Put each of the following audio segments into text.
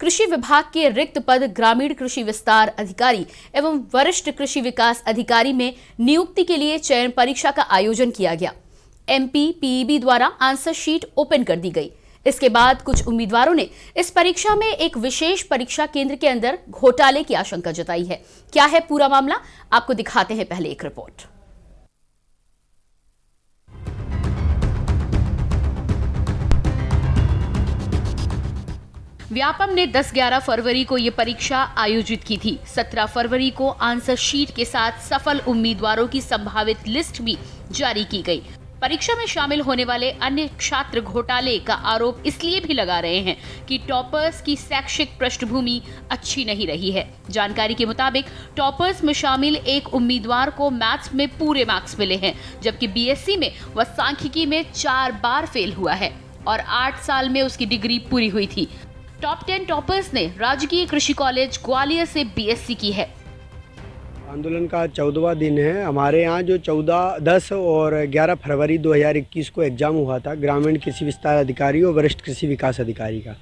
कृषि विभाग के रिक्त पद ग्रामीण कृषि विस्तार अधिकारी एवं वरिष्ठ कृषि विकास अधिकारी में नियुक्ति के लिए चयन परीक्षा का आयोजन किया गया। MPPEB द्वारा आंसर शीट ओपन कर दी गई। इसके बाद कुछ उम्मीदवारों ने इस परीक्षा में एक विशेष परीक्षा केंद्र के अंदर घोटाले की आशंका जताई है। क्या है पूरा मामला, आपको दिखाते हैं पहले एक रिपोर्ट। व्यापम ने 10-11 फरवरी को ये परीक्षा आयोजित की थी। 17 फरवरी को आंसर शीट के साथ सफल उम्मीदवारों की संभावित लिस्ट भी जारी की गई। परीक्षा में शामिल होने वाले अन्य छात्र घोटाले का आरोप इसलिए भी लगा रहे हैं कि टॉपर्स की शैक्षिक पृष्ठभूमि अच्छी नहीं रही है। जानकारी के मुताबिक टॉपर्स में शामिल एक उम्मीदवार को मैथ्स में पूरे मार्क्स मिले हैं, जबकि BSc में वह सांख्यिकी में 4 बार फेल हुआ है और 8 साल में उसकी डिग्री पूरी हुई थी। टॉप 10 टॉपर्स ने राजकीय कृषि कॉलेज ग्वालियर से BSc की है। आंदोलन का 14वां दिन है। हमारे यहाँ जो 14, 10 और 11 फरवरी 2021 को एग्ज़ाम हुआ था ग्रामीण कृषि विस्तार अधिकारी और वरिष्ठ कृषि विकास अधिकारी का,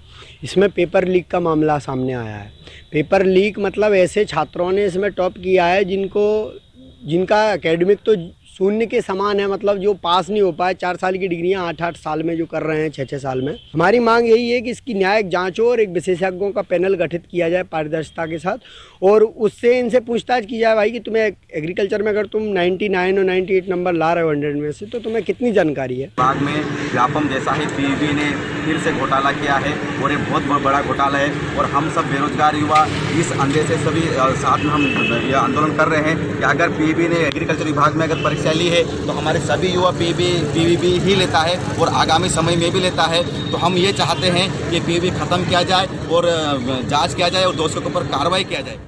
इसमें पेपर लीक का मामला सामने आया है। पेपर लीक मतलब ऐसे छात्रों ने इसमें टॉप किया है जिनका एकेडमिक तो शून्य के समान है, मतलब जो पास नहीं हो पाए। 4 साल की डिग्रियां 8-8 साल में जो कर रहे हैं, 6-6 साल में। हमारी मांग यही है कि इसकी न्यायिक जांच हो और एक विशेषज्ञों का पैनल गठित किया जाए पारदर्शिता के साथ, और उससे इनसे पूछताछ की जाए भाई कि तुम्हें एग्रीकल्चर में अगर तुम 99 और 98 नंबर ला रहे हो 100 में से, तो तुम्हें कितनी जानकारी है। बाद में व्यापम जैसा ही PEB ने फिर से घोटाला किया है और ये बहुत बड़ा घोटाला है, और हम सब बेरोजगार युवा इस अंधे से सभी साथ में हम यह आंदोलन कर रहे हैं कि अगर PEB ने एग्रीकल्चर विभाग में अगर परीक्षा ली है तो हमारे सभी युवा PEB ही लेता है और आगामी समय में भी लेता है। तो हम ये चाहते हैं कि PEB खत्म किया जाए और जांच किया जाए और दोषियों के ऊपर कार्रवाई किया जाए।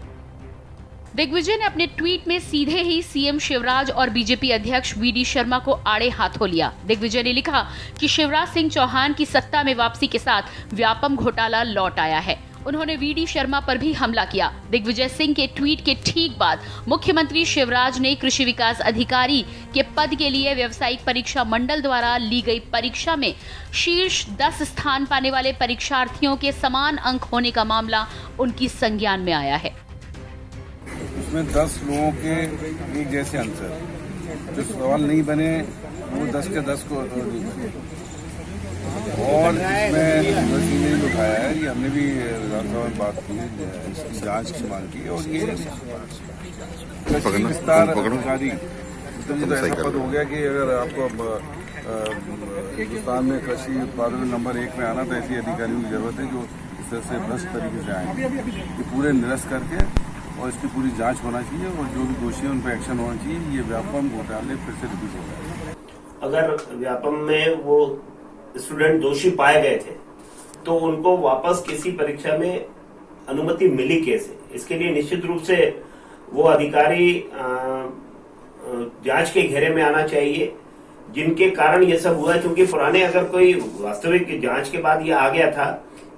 दिग्विजय ने अपने ट्वीट में सीधे ही CM शिवराज और BJP अध्यक्ष VD शर्मा को आड़े हाथों लिया। दिग्विजय ने लिखा कि शिवराज सिंह चौहान की सत्ता में वापसी के साथ व्यापम घोटाला लौट आया है। उन्होंने VD शर्मा पर भी हमला किया। दिग्विजय सिंह के ट्वीट के ठीक बाद मुख्यमंत्री शिवराज ने कृषि विकास अधिकारी के पद के लिए व्यावसायिक परीक्षा मंडल द्वारा ली गई परीक्षा में शीर्ष 10 स्थान पाने वाले परीक्षार्थियों के समान अंक होने का मामला उनकी संज्ञान में आया है। उसमें 10 लोगों के एक जैसे आंसर, जो सवाल नहीं बने वो 10 के 10 को नहीं बने, और इसमें यूनिवर्सिटी ने उठाया है। ये हमने भी विधानसभा में बात की, इसकी जांच की मांग की, और ये कृषि विस्तार अधिकारी तो ऐसा पद हो गया कि अगर आपको हिंदुस्तान में कृषि उत्पादन में नंबर 1 में आना तो ऐसी अधिकारियों की जरूरत है जो इस तरह से भ्रष्ट तरीके से आए। ये पूरे निरस्त करके और इसकी पूरी जांच होना चाहिए, और जो भी दोषी है उन पर एक्शन होना चाहिए। ये व्यापम घोटाले फिर से रिपीट हो गए। अगर व्यापम में वो स्टूडेंट दोषी पाए गए थे तो उनको वापस किसी परीक्षा में अनुमति मिली कैसे? इसके लिए निश्चित रूप से वो अधिकारी जांच के घेरे में आना चाहिए जिनके कारण ये सब हुआ। क्योंकि पुराने अगर कोई वास्तविक जांच के बाद ये आ गया था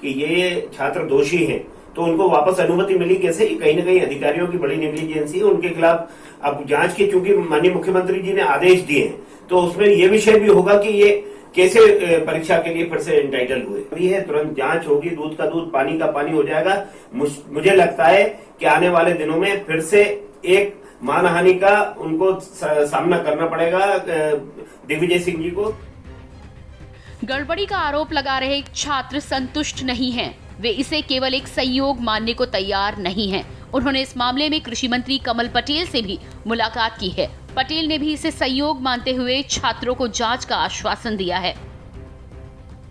कि ये छात्र दोषी हैं, तो उनको वापस अनुमति मिली कैसे? कहीं न कहीं अधिकारियों की बड़ी नेग्लिजेंसी है। उनके खिलाफ अब जांच के, चूंकि माननीय मुख्यमंत्री जी ने आदेश दिए हैं, तो उसमें ये विषय भी होगा कि ये कैसे परीक्षा के लिए फिर से एंटाइटल हुए। ये तुरंत जांच होगी, दूध का दूध पानी का पानी हो जाएगा। मुझे लगता है कि आने वाले दिनों में फिर से एक मानहानि का उनको सामना करना पड़ेगा दिग्विजय सिंह जी को। गड़बड़ी का आरोप लगा रहे छात्र संतुष्ट नहीं हैं। वे इसे केवल एक संयोग मानने को तैयार नहीं हैं। उन्होंने इस मामले में कृषि मंत्री कमल पटेल से भी मुलाकात की है। पटेल ने भी इसे संयोग मानते हुए छात्रों को जांच का आश्वासन दिया है।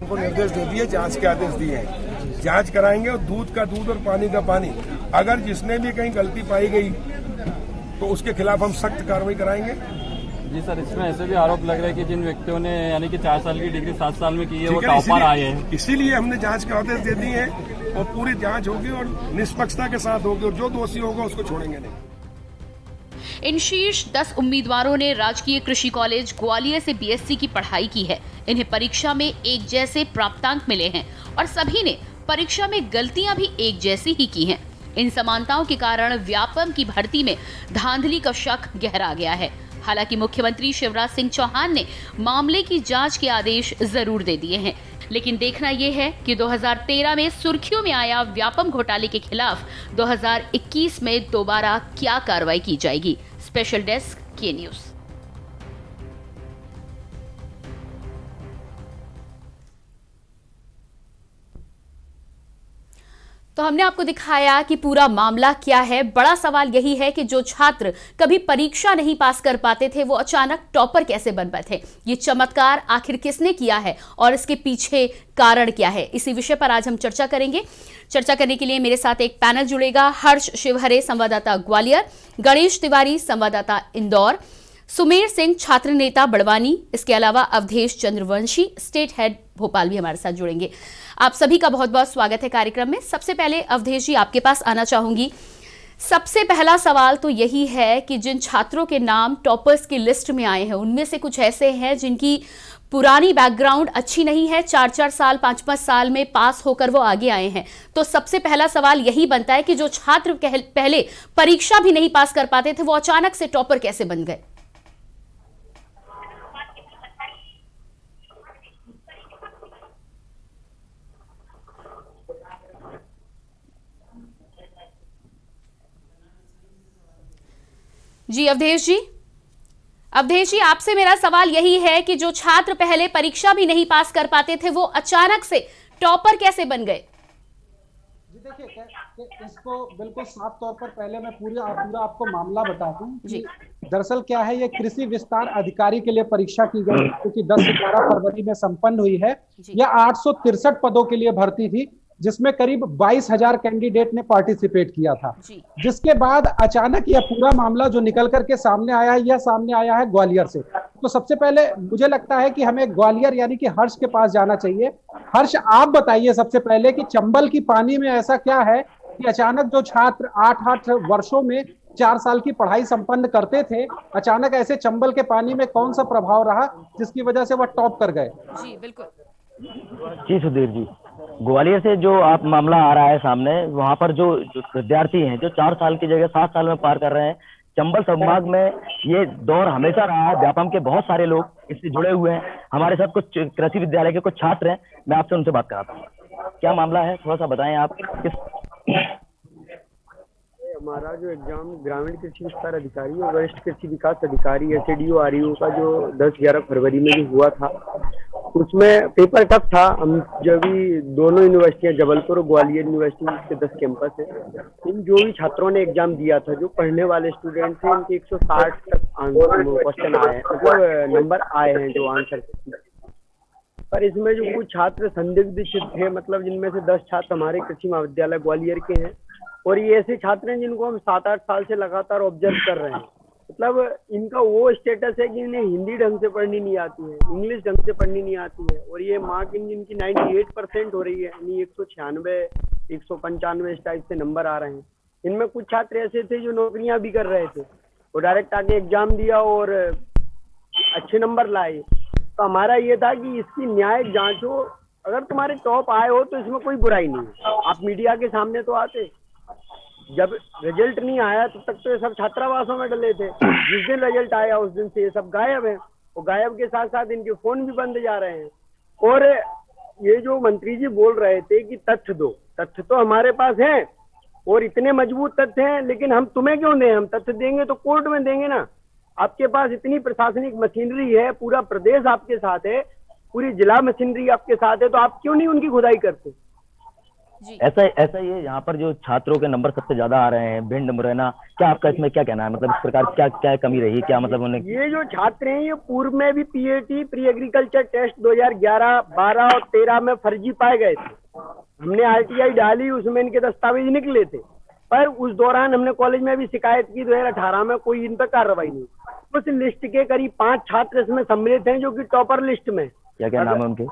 उनको निर्देश दे दिए, जांच के आदेश दिए हैं, जांच कराएंगे, और दूध का दूध और पानी का पानी। अगर जिसने भी कहीं गलती पाई गई तो उसके खिलाफ हम सख्त कार्रवाई कराएंगे। जी सर, इसमें ऐसे भी आरोप लग रहा है कि जिन व्यक्तियों ने यानी कि 4 साल की डिग्री 7 साल में की है वो टॉपर आए हैं। इसीलिए हमने जांच के आदेश दे दिए हैं, और पूरी जांच होगी और निष्पक्षता के साथ होगी, और जो दोषी होगा उसको छोड़ेंगे नहीं। इन शीर्ष 10 उम्मीदवारों ने राजकीय कृषि कॉलेज ग्वालियर से BSc की पढ़ाई की है। इन्हें परीक्षा में एक जैसे प्राप्तांक मिले हैं और सभी ने परीक्षा में गलतियां भी एक जैसी ही की हैं। इन समानताओं के कारण व्यापम की भर्ती में धांधली का शक गहरा गया है। हालांकि मुख्यमंत्री शिवराज सिंह चौहान ने मामले की जांच के आदेश जरूर दे दिए हैं, लेकिन देखना यह है कि 2013 में सुर्खियों में आया व्यापम घोटाले के खिलाफ 2021 में दोबारा क्या कार्रवाई की जाएगी। स्पेशल डेस्क के न्यूज़। तो हमने आपको दिखाया कि पूरा मामला क्या है। बड़ा सवाल यही है कि जो छात्र कभी परीक्षा नहीं पास कर पाते थे वो अचानक टॉपर कैसे बन पाए थे। ये चमत्कार आखिर किसने किया है और इसके पीछे कारण क्या है, इसी विषय पर आज हम चर्चा करेंगे। चर्चा करने के लिए मेरे साथ एक पैनल जुड़ेगा। हर्ष शिवहरे, संवाददाता ग्वालियर, गणेश तिवारी, संवाददाता इंदौर, सुमेर सिंह, छात्र नेता बड़वानी, इसके अलावा अवधेश चंद्रवंशी, स्टेट हेड भोपाल भी हमारे साथ जुड़ेंगे। आप सभी का बहुत बहुत स्वागत है कार्यक्रम में। सबसे पहले अवधेश जी आपके पास आना चाहूंगी। सबसे पहला सवाल तो यही है कि जिन छात्रों के नाम टॉपर्स की लिस्ट में आए हैं उनमें से कुछ ऐसे हैं जिनकी पुरानी बैकग्राउंड अच्छी नहीं है, 4-4 साल 5-5 साल में पास होकर वो आगे आए हैं। तो सबसे पहला सवाल यही बनता है कि जो छात्र पहले परीक्षा भी नहीं पास कर पाते थे वो अचानक से टॉपर कैसे बन गए। जी अवधेश जी आपसे मेरा सवाल यही है कि जो छात्र पहले परीक्षा भी नहीं पास कर पाते थे वो अचानक से टॉपर कैसे बन गए। जी देखिए, इसको बिल्कुल साफ तौर पर पहले मैं पूरा आपको मामला बता दूं जी। दरअसल क्या है, ये कृषि विस्तार अधिकारी के लिए परीक्षा की गई क्योंकि 10 से 12 फरवरी में संपन्न हुई है। यह 863 पदों के लिए भर्ती थी जिसमें करीब 22,000 कैंडिडेट ने पार्टिसिपेट किया था। जिसके बाद अचानक यह पूरा मामला जो निकल करके सामने आया है, यह सामने आया है ग्वालियर से। तो सबसे पहले मुझे लगता है कि हमें ग्वालियर यानी कि हर्ष के पास जाना चाहिए। हर्ष, आप बताइए सबसे पहले कि चंबल की पानी में ऐसा क्या है कि अचानक जो छात्र 8 वर्षों में 4 साल की पढ़ाई संपन्न करते थे, अचानक ऐसे चंबल के पानी में कौन सा प्रभाव रहा जिसकी वजह से वह टॉप कर गए। जी बिल्कुल। जी सुधीर जी, ग्वालियर से जो आप मामला आ रहा है सामने, वहाँ पर जो विद्यार्थी हैं जो 4 साल की जगह 7 साल में पार कर रहे हैं, चंबल संभाग में ये दौर हमेशा रहा है। व्यापम के बहुत सारे लोग इससे जुड़े हुए हैं। हमारे साथ कुछ कृषि विद्यालय के कुछ छात्र हैं, मैं आपसे उनसे बात कराता हूँ। क्या मामला है, थोड़ा सा बताएं आप। हमारा जो एग्जाम ग्रामीण कृषि विस्तार अधिकारी और वरिष्ठ कृषि विकास अधिकारी SADO REO का जो 10-11 फरवरी में जो हुआ था, उसमें पेपर टफ था। हम जब भी दोनों यूनिवर्सिटियां, जबलपुर और ग्वालियर यूनिवर्सिटी के 10 कैंपस है, इन जो भी छात्रों ने एग्जाम दिया था, जो पढ़ने वाले स्टूडेंट थे, इनके 160 तक क्वेश्चन आए हैं, मतलब नंबर आए हैं जो आंसर। पर इसमें जो कुछ छात्र संदिग्ध थे, मतलब जिनमें से 10 छात्र हमारे कृषि महाविद्यालय ग्वालियर के हैं और ये ऐसे छात्र हैं जिनको हम 7-8 साल से लगातार ऑब्जर्व कर रहे हैं। मतलब इनका वो स्टेटस है कि इन्हें हिंदी ढंग से पढ़नी नहीं आती है, इंग्लिश ढंग से पढ़नी नहीं आती है, और ये मार्क इनकी 98% हो रही है, यानी 196, 195 इस टाइप से नंबर आ रहे हैं। इनमें कुछ छात्र ऐसे थे जो नौकरियां भी कर रहे थे, वो डायरेक्ट आके एग्जाम दिया और अच्छे नंबर लाए। तो हमारा ये था कि इसकी न्यायिक जांच हो। अगर तुम्हारे टॉप आए हो तो इसमें कोई बुराई नहीं है, आप मीडिया के सामने तो आते। जब रिजल्ट नहीं आया तब तक तो ये सब छात्रावासों में डले थे। जिस दिन रिजल्ट आया उस दिन से ये सब गायब है, और गायब के साथ साथ इनके फोन भी बंद जा रहे हैं। और ये जो मंत्री जी बोल रहे थे कि तथ्य दो, तथ्य तो हमारे पास है और इतने मजबूत तथ्य हैं, लेकिन हम तुम्हें क्यों दें? हम तथ्य देंगे तो कोर्ट में देंगे ना। आपके पास इतनी प्रशासनिक मशीनरी है, पूरा प्रदेश आपके साथ है, पूरी जिला मशीनरी आपके साथ है, तो आप क्यों नहीं उनकी खुदाई करते? ऐसा ही है। यहाँ पर जो छात्रों के नंबर सबसे ज्यादा आ रहे हैं, भिंड, मुरैना, क्या आपका इसमें क्या कहना है? मतलब इस प्रकार क्या कमी रही, क्या मतलब उन्हें? ये जो छात्र हैं ये पूर्व में भी PAT प्री एग्रीकल्चर टेस्ट 2011, 12 और 13 में फर्जी पाए गए थे। हमने RTI डाली, उसमें इनके दस्तावेज निकले थे, पर उस दौरान हमने कॉलेज में भी शिकायत की। 2018 में कोई इन पर कार्रवाई नहीं। उस लिस्ट के करीब 5 छात्र इसमें सम्मिलित हैं जो कि टॉपर लिस्ट में। क्या नाम है उनके?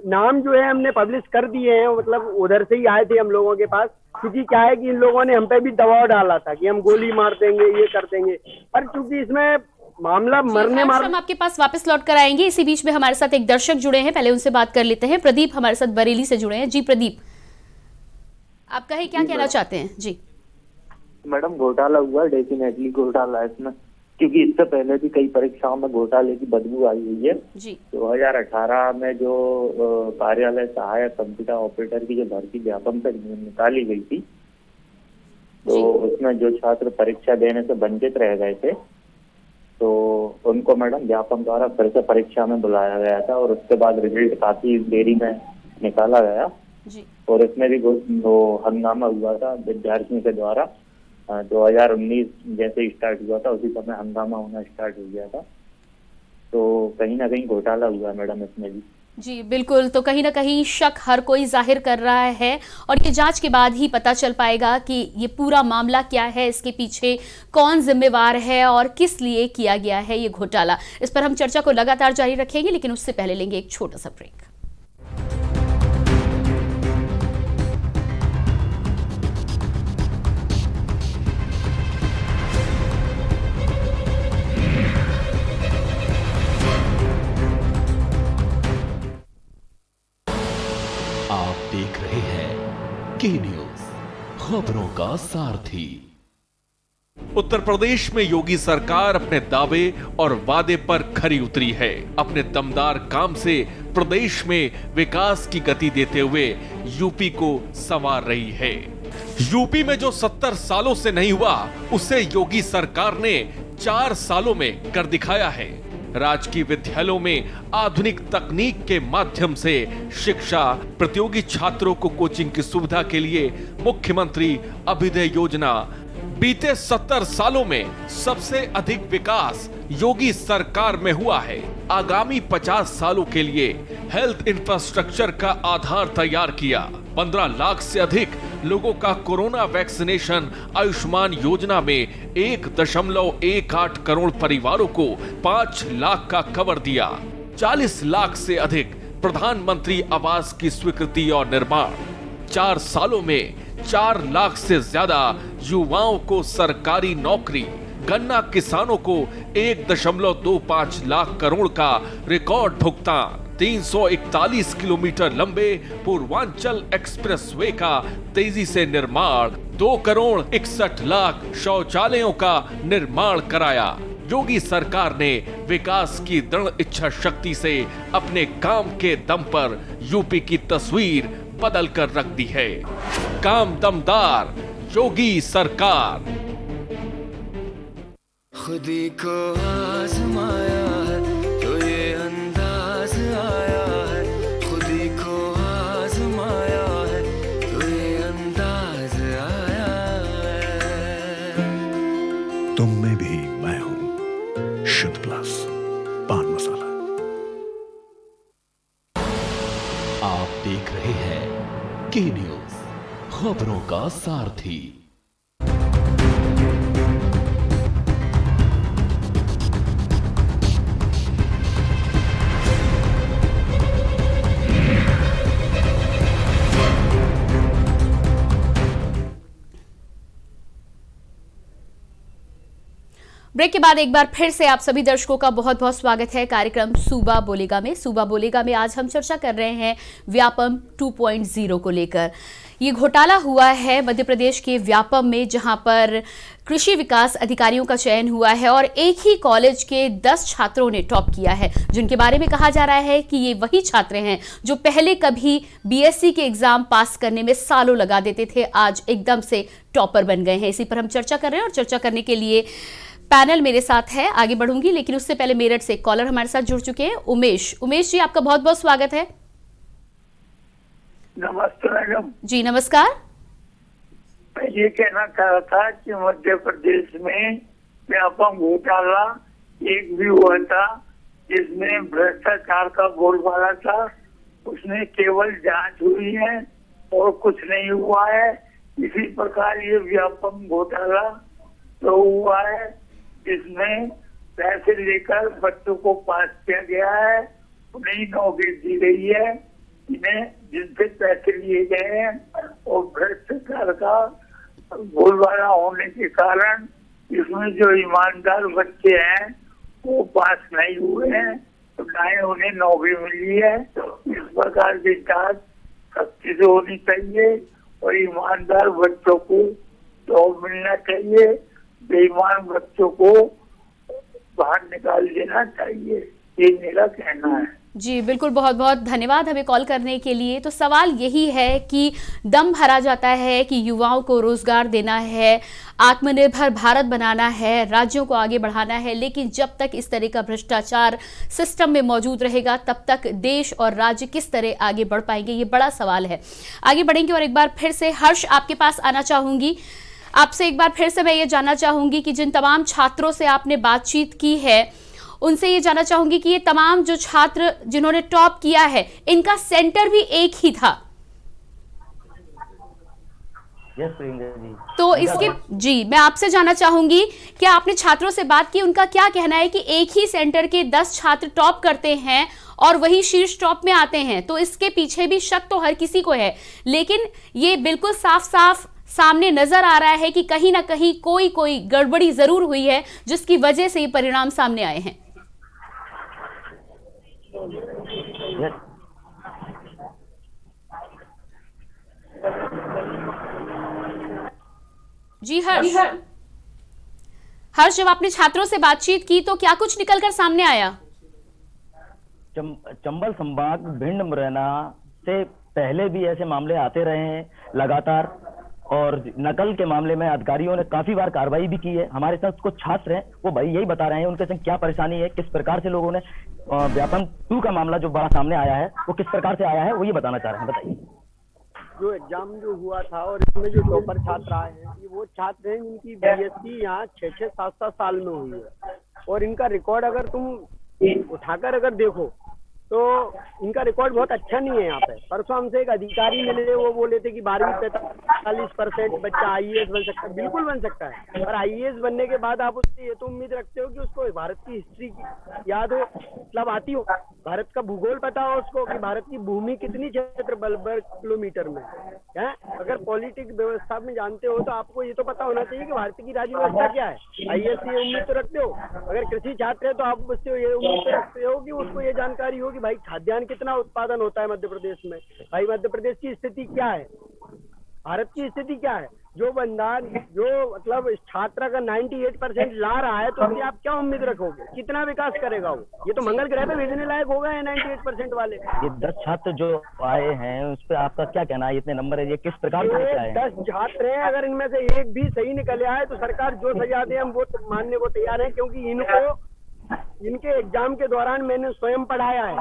नाम जो है हमने पब्लिश कर दिए हैं, मतलब उधर से ही आए थे हम लोगों के पास, क्योंकि क्या है कि इन लोगों ने हम पे भी दबाव डाला था कि हम गोली मार देंगे, ये कर देंगे। पर क्योंकि इसमें मामला हम आपके पास वापस लौट कर आएंगे। इसी बीच में हमारे साथ एक दर्शक जुड़े हैं, पहले उनसे बात कर लेते हैं। प्रदीप हमारे साथ बरेली से जुड़े हैं। जी प्रदीप, आप कहे क्या कहना चाहते हैं? जी मैडम, घोटाला हुआ, डेफिनेटली घोटाला है इसमें। क्योंकि इससे पहले भी कई परीक्षाओं में घोटाले की बदबू आई हुई है। जी 2018 में जो कार्यालय सहायक कंप्यूटर ऑपरेटर की जो भर्ती व्यापम तक निकाली गई थी, तो उसमें जो छात्र परीक्षा देने से वंचित रह गए थे, तो उनको मैडम व्यापम द्वारा फिर से परीक्षा में बुलाया गया था और उसके बाद रिजल्ट काफी देरी में निकाला गया जी। और इसमें भी वो हंगामा हुआ था विद्यार्थियों के द्वारा। 2019 जैसे स्टार्ट हुआ था उसी समय हंगामा होना स्टार्ट हो गया था, तो कहीं ना कहीं घोटाला हुआ मैडम इसमें भी। जी बिल्कुल, तो कहीं ना कहीं शक हर कोई जाहिर कर रहा है और ये जांच के बाद ही पता चल पाएगा कि ये पूरा मामला क्या है, इसके पीछे कौन जिम्मेवार है और किस लिए किया गया है ये घोटाला। इस पर हम चर्चा को लगातार जारी रखेंगे, लेकिन उससे पहले लेंगे एक छोटा सा ब्रेक। आप देख रहे हैं के न्यूज, खबरों का सारथी। उत्तर प्रदेश में योगी सरकार अपने दावे और वादे पर खरी उतरी है। अपने दमदार काम से प्रदेश में विकास की गति देते हुए यूपी को संवार रही है। यूपी में जो 70 सालों से नहीं हुआ, उसे योगी सरकार ने 4 सालों में कर दिखाया है। राजकीय विद्यालयों में आधुनिक तकनीक के माध्यम से शिक्षा, प्रतियोगी छात्रों को कोचिंग की सुविधा के लिए मुख्यमंत्री अभ्युदय योजना। बीते 70 सालों में सबसे अधिक विकास योगी सरकार में हुआ है। आगामी 50 सालों के लिए हेल्थ इंफ्रास्ट्रक्चर का आधार तैयार किया। 15 लाख से अधिक लोगों का कोरोना वैक्सीनेशन। आयुष्मान योजना में 1.18 करोड़ परिवारों को 5 लाख का कवर दिया। 40 लाख से अधिक प्रधानमंत्री आवास की स्वीकृति और निर्माण। 4 सालों में 4 लाख से ज्यादा युवाओं को सरकारी नौकरी। गन्ना किसानों को 1.25 लाख करोड़ का रिकॉर्ड भुगतान। 341 किलोमीटर लंबे पूर्वांचल एक्सप्रेसवे का तेजी से निर्माण। 2 करोड़ 61 लाख शौचालयों का निर्माण कराया। योगी सरकार ने विकास की दृढ़ इच्छा शक्ति से अपने काम के दम पर यूपी की तस्वीर बदल कर रख दी है। काम दमदार, योगी सरकार। खुदी को आजमाया है तो ये अंदाज आया है। खुदी को आजमाया है तो ये अंदाज आया है। तुम में भी मैं हूं, शुद्ध प्लस पान मसाला। आप देख रहे हैं के न्यूज, खबरों का सारथी। ब्रेक के बाद एक बार फिर से आप सभी दर्शकों का बहुत बहुत स्वागत है कार्यक्रम सूबा बोलेगा में। सूबा बोलेगा में आज हम चर्चा कर रहे हैं व्यापम 2.0 को लेकर। ये घोटाला हुआ है मध्य प्रदेश के व्यापम में, जहां पर कृषि विकास अधिकारियों का चयन हुआ है और एक ही कॉलेज के 10 छात्रों ने टॉप किया है, जिनके बारे में कहा जा रहा है कि ये वही छात्र हैं जो पहले कभी बीएससी के एग्जाम पास करने में सालों लगा देते थे, आज एकदम से टॉपर बन गए हैं। इसी पर हम चर्चा कर रहे हैं और चर्चा करने के लिए पैनल मेरे साथ है। आगे बढ़ूंगी, लेकिन उससे पहले मेरठ से कॉलर हमारे साथ जुड़ चुके हैं, उमेश। उमेश जी, आपका बहुत बहुत स्वागत है। नमस्ते मैडम जी नमस्कार। मैं ये कहना चाह रहा था कि मध्य प्रदेश में व्यापम घोटाला एक भी हुआ था जिसमें भ्रष्टाचार का बोलबाला था, उसमें केवल जांच हुई है और कुछ नहीं हुआ है। इसी प्रकार ये व्यापम घोटाला तो हुआ है जिसमें पैसे लेकर बच्चों को पास किया गया है, उन्हें नौकरी दी गई है, इन्हें जिनसे पैसे लिए गए हैं, और भ्रष्टाचार का बोलबाला होने के कारण इसमें जो ईमानदार बच्चे हैं वो पास नहीं हुए हैं, तो ना ही उन्हें नौकरी मिली है। इस प्रकार की जांच सख्ती से होनी चाहिए और ईमानदार बच्चों को जॉब मिलना चाहिए। बेईमान बच्चों को बाहर निकाल देना चाहिए, ये मेरा कहना है। जी बिल्कुल, बहुत बहुत धन्यवाद हमें कॉल करने के लिए। तो सवाल यही है कि दम भरा जाता है कि युवाओं को रोजगार देना है, आत्मनिर्भर भारत बनाना है, राज्यों को आगे बढ़ाना है, लेकिन जब तक इस तरह का भ्रष्टाचार सिस्टम में मौजूद रहेगा तब तक देश और राज्य किस तरह आगे बढ़ पाएंगे, ये बड़ा सवाल है। आगे बढ़ेंगे और एक बार फिर से हर्ष आपके पास आना चाहूंगी। आपसे एक बार फिर से मैं ये जानना चाहूंगी कि जिन तमाम छात्रों से आपने बातचीत की है उनसे ये जानना चाहूंगी कि ये तमाम जो छात्र जिन्होंने टॉप किया है इनका सेंटर भी एक ही था। जी। तो इसके जी मैं आपसे जानना चाहूंगी कि आपने छात्रों से बात की, उनका क्या कहना है कि एक ही सेंटर के 10 छात्र टॉप करते हैं और वही शीर्ष टॉप में आते हैं, तो इसके पीछे भी शक तो हर किसी को है, लेकिन ये बिल्कुल साफ साफ सामने नजर आ रहा है कि कहीं ना कहीं कोई गड़बड़ी जरूर हुई है जिसकी वजह से ये परिणाम सामने आए हैं। जी हर्ष, जब आपने छात्रों से बातचीत की तो क्या कुछ निकलकर सामने आया? चंबल संभाग भिंड मुरैना से पहले भी ऐसे मामले आते रहे हैं लगातार, और नकल के मामले में अधिकारियों ने काफी बार कार्रवाई भी की है। हमारे साथ कुछ छात्र हैं, वो भाई यही बता रहे हैं उनके संग क्या परेशानी है, किस प्रकार से लोगों ने व्यापम 2 का मामला जो बड़ा सामने आया है वो किस प्रकार से आया है, वो ये बताना चाह रहे हैं। बताइए। जो एग्जाम जो हुआ था और इसमें जो टॉपर छात्र आए हैं ये वो छात्र हैं जिनकी बीएससी यहाँ 6-6, 7-7 साल में हुई है, और इनका रिकॉर्ड अगर तुम उठाकर अगर देखो तो इनका रिकॉर्ड बहुत अच्छा नहीं है यहाँ पे। परसों हमसे एक अधिकारी मिले, वो बोले थे कि 12वीं 45% बच्चा आईएएस बन सकता है। बिल्कुल बन सकता है, और आईएएस बनने के बाद आप उससे ये तो उम्मीद रखते हो कि उसको भारत की हिस्ट्री की याद हो, मतलब आती हो, भारत का भूगोल पता हो उसको कि भारत की भूमि कितनी क्षेत्र वर्ग किलोमीटर में है। अगर पॉलिटिक व्यवस्था में जानते हो तो आपको ये तो पता होना चाहिए कि भारत की राज्य व्यवस्था क्या है। आईएएस ये उम्मीद तो रखते हो। अगर कृषि छात्र है तो आप उससे ये उम्मीद तो रखते हो कि उसको ये जानकारी हो कि भाई खाद्यान्न कितना उत्पादन होता है मध्य प्रदेश में, भाई मध्य प्रदेश की स्थिति क्या है, भारत की स्थिति क्या है। जो बंदा जो मतलब छात्र अगर 98% ला रहा है तो उससे आप क्या उम्मीद रखोगे, कितना विकास करेगा वो? ये तो मंगल ग्रह पे भेजने लायक होगा ये 98% वाले। ये 10 छात्र जो आए हैं उस पर आपका क्या कहना है? इतने नंबर है, ये किस प्रकार से आए? 10 छात्र हैं, अगर इनमें से एक भी सही निकल आए तो सरकार जो सजा दे हम वो मानने को तैयार है, क्योंकि इनके एग्जाम के दौरान मैंने स्वयं पढ़ाया है।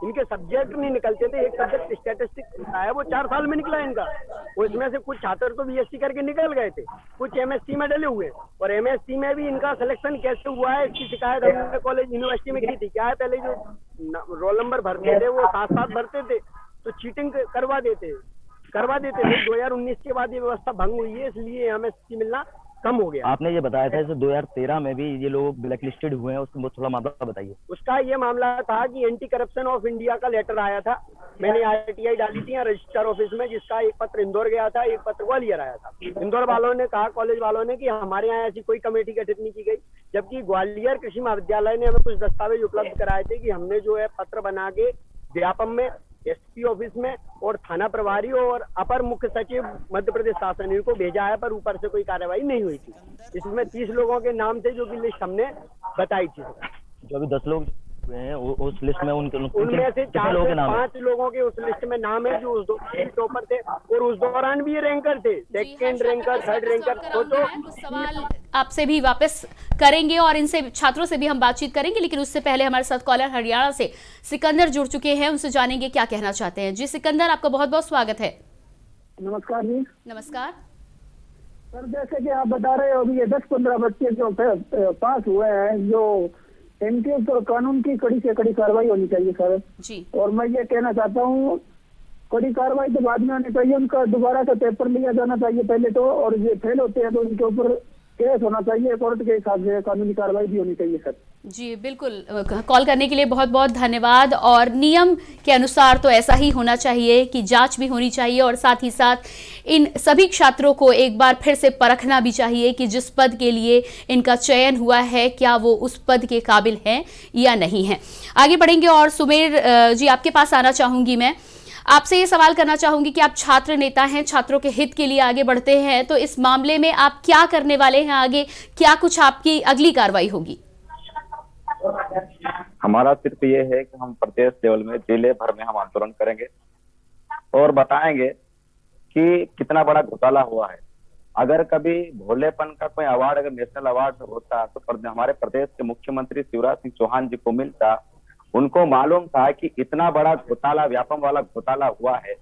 इनके सब्जेक्ट नहीं निकलते थे, एक सब्जेक्ट स्टैटिस्टिक्स है वो 4 साल में निकला इनका। उसमें से कुछ छात्र तो बीएससी करके निकल गए थे, कुछ एमएससी में डले हुए, और एमएससी में भी इनका सिलेक्शन कैसे हुआ है इसकी शिकायत हमने कॉलेज यूनिवर्सिटी में की थी। क्या है, पहले जो रोल नंबर भरते थे वो 7-7 भरते थे तो चीटिंग करवा देते थे। 2019 के बाद ये व्यवस्था भंग हुई है, इसलिए एमएससी मिलना कम हो गया। आपने ये बताया था 2013 में भी ये लोग ब्लैक लिस्टेड हुए हैं, उसको थोड़ा मामला बताइए। उसका ये मामला था कि एंटी करप्शन ऑफ इंडिया का लेटर आया था, मैंने आरटीआई डाली थी रजिस्ट्रार ऑफिस में, जिसका एक पत्र इंदौर गया था, एक पत्र ग्वालियर आया था। इंदौर वालों ने कहा, कॉलेज वालों ने, कि हमारे यहाँ ऐसी कोई कमेटी गठित नहीं की गई, जबकि ग्वालियर कृषि महाविद्यालय ने हमें कुछ दस्तावेज उपलब्ध कराए थे कि हमने जो है पत्र बना के व्यापम में, एसपी ऑफिस में और थाना प्रभारी और अपर मुख्य सचिव मध्य प्रदेश शासन इनको भेजा है, पर ऊपर से कोई कार्रवाई नहीं हुई थी। इसमें 30 लोगों के नाम थे जो कि लिस्ट हमने बताई थी। जो अभी 10 लोग हैं उस लिस्ट में उनमें से 4 से 5 लोगों के उस लिस्ट में नाम है जो उस टॉपर थे, और उस दौरान भी ये रैंकर थे, सेकंड रैंकर, थर्ड रैंकर। तो सवाल आपसे भी वापस करेंगे और इनसे छात्रों से भी हम बातचीत करेंगे, लेकिन उससे पहले हमारे साथ कॉलर हरियाणा से सिकंदर जुड़ चुके हैं, उनसे जानेंगे क्या कहना चाहते हैं। जी सिकंदर, आपका बहुत बहुत स्वागत है। नमस्कार जी। नमस्कार सर, जैसे कि आप बता रहे हो अभी ये 10-15 बच्चे जो पास हुए हैं, जो एमटीएस और कानून की कड़ी से कड़ी कार्रवाई होनी चाहिए सर जी। और मैं ये कहना चाहता हूँ कड़ी कार्रवाई तो बाद में होनी चाहिए, उनका दोबारा से पेपर लिया जाना चाहिए पहले तो, और ये फेल होते हैं तो उनके ऊपर केस होना चाहिए, कोर्ट के हिसाब से कानूनी कार्रवाई भी होनी चाहिए सर। जी बिल्कुल, कॉल करने के लिए बहुत बहुत धन्यवाद। और नियम के अनुसार तो ऐसा ही होना चाहिए कि जांच भी होनी चाहिए, और साथ ही साथ इन सभी छात्रों को एक बार फिर से परखना भी चाहिए कि जिस पद के लिए इनका चयन हुआ है क्या वो उस पद के काबिल हैं या नहीं है। आगे बढ़ेंगे और सुमेर जी आपके पास आना चाहूंगी। मैं आपसे ये सवाल करना चाहूंगी कि आप छात्र नेता हैं, छात्रों के हित के लिए आगे बढ़ते हैं, तो इस मामले में आप क्या करने वाले हैं आगे, क्या कुछ आपकी अगली कार्रवाई होगी? हमारा सिर्फ ये है कि हम प्रदेश लेवल में, जिले भर में हम आंदोलन करेंगे और बताएंगे कि कितना बड़ा घोटाला हुआ है। अगर कभी भोलेपन का कोई अवार्ड अगर नेशनल अवार्ड होता तो हमारे प्रदेश के मुख्यमंत्री शिवराज सिंह चौहान जी को मिलता। उनको मालूम था कि इतना बड़ा घोटाला, व्यापम वाला घोटाला हुआ है।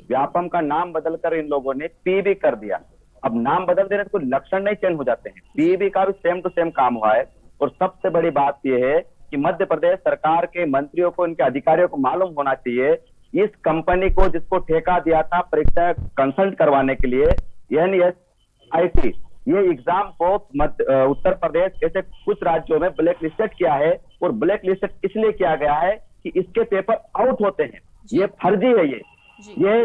व्यापम का नाम बदलकर इन लोगों ने पीबी कर दिया। अब नाम बदल देने तो कोई लक्षण नहीं चेंज हो जाते हैं। पीबी का भी सेम टू सेम काम हुआ है। और सबसे बड़ी बात यह है कि मध्य प्रदेश सरकार के मंत्रियों को, इनके अधिकारियों को मालूम होना चाहिए इस कंपनी को जिसको ठेका दिया था परीक्षा कंसल्ट करवाने के लिए, NSIT, ये एग्जाम को उत्तर प्रदेश ऐसे कुछ राज्यों में ब्लैक लिस्टेड किया है। और ब्लैक लिस्टेड इसलिए किया गया है कि इसके पेपर आउट होते हैं। ये फर्जी है, ये